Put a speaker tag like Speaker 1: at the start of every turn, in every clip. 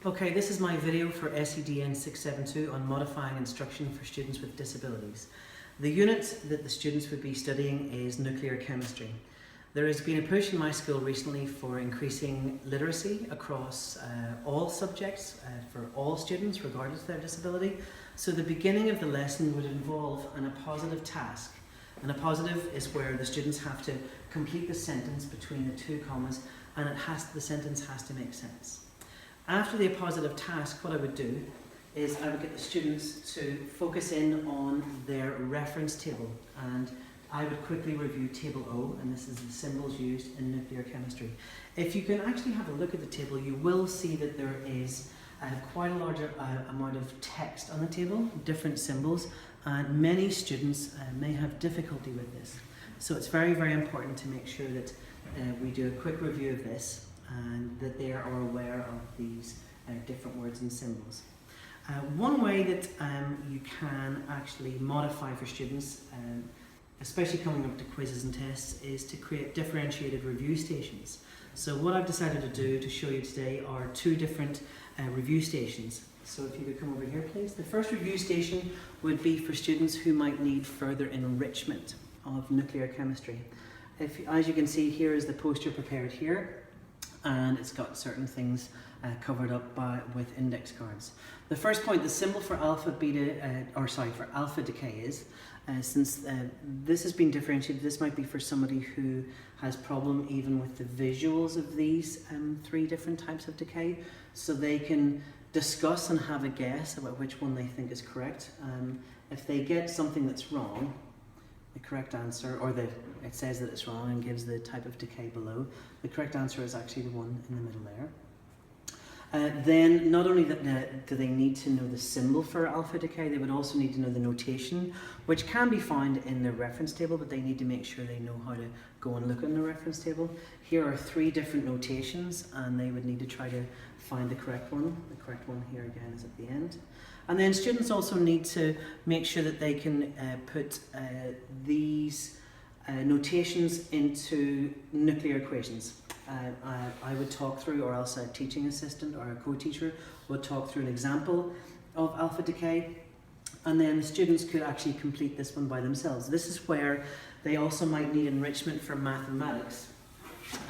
Speaker 1: Okay, this is my video for SEDN 672 on modifying instruction for students with disabilities. The unit that the students would be studying is nuclear chemistry. There has been a push in my school recently for increasing literacy across all subjects for all students regardless of their disability. So the beginning of the lesson would involve a positive task. And a positive is where the students have to complete the sentence between the two commas, and the sentence has to make sense. After the positive task, what I would do is I would get the students to focus in on their reference table, and I would quickly review table O, and this is the symbols used in nuclear chemistry. If you can actually have a look at the table, you will see that there is quite a large amount of text on the table, different symbols, and many students may have difficulty with this. So it's very, very important to make sure that we do a quick review of this and that they are aware of these different words and symbols. One way that you can actually modify for students, especially coming up to quizzes and tests, is to create differentiated review stations. So what I've decided to do to show you today are two different review stations. So if you could come over here please. The first review station would be for students who might need further enrichment of nuclear chemistry. As you can see, here is the poster prepared here, and it's got certain things covered up with index cards. The first point, the symbol for alpha decay is, since this has been differentiated, this might be for somebody who has problem even with the visuals of these three different types of decay, so they can discuss and have a guess about which one they think is correct. If they get something that's wrong, the correct answer, or it says that it's wrong and gives the type of decay below, the correct answer is actually the one in the middle there. Then not only do they need to know the symbol for alpha decay, they would also need to know the notation, which can be found in the reference table, but they need to make sure they know how to go and look in the reference table. Here are three different notations, and they would need to try to find the correct one. The correct one here again is at the end. And then students also need to make sure that they can put these notations into nuclear equations. I would talk through, or else a teaching assistant or a co-teacher would talk through an example of alpha decay, and then the students could actually complete this one by themselves. This is where they also might need enrichment for mathematics,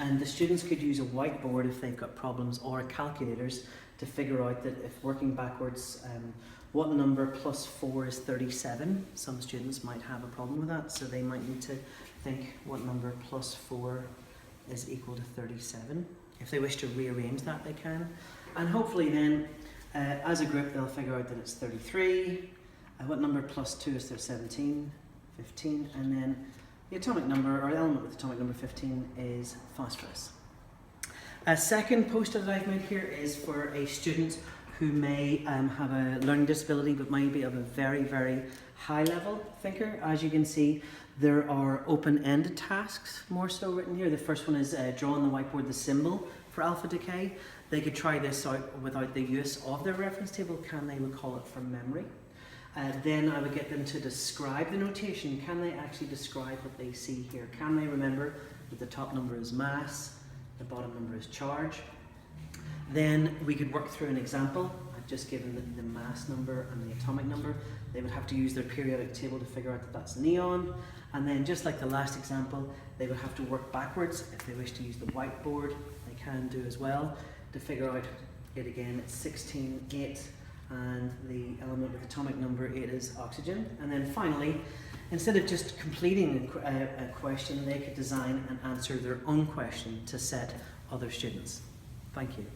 Speaker 1: and the students could use a whiteboard if they've got problems, or calculators, to figure out that if working backwards, what number plus 4 is 37. Some students might have a problem with that, so they might need to think what number plus 4 is equal to 37. If they wish to rearrange that, they can. And hopefully then, as a group, they'll figure out that it's 33. What number plus 2 is 17? 15. And then the atomic number, or element with atomic number 15, is phosphorus. A second poster that I've made here is for a student who may have a learning disability but might be of a very, very high level thinker. As you can see, there are open-ended tasks more so written here. The first one is draw on the whiteboard the symbol for alpha decay. They could try this out without the use of their reference table. Can they recall it from memory? Then I would get them to describe the notation. Can they actually describe what they see here? Can they remember that the top number is mass, the bottom number is charge? Then we could work through an example. I've just given the mass number and the atomic number. They would have to use their periodic table to figure out that that's neon. And then, just like the last example, they would have to work backwards. If they wish to use the whiteboard, they can do as well, to figure out it again. It's 16, 8, and the element with atomic number 8 is oxygen. And then finally, instead of just completing a question, they could design and answer their own question to set other students. Thank you.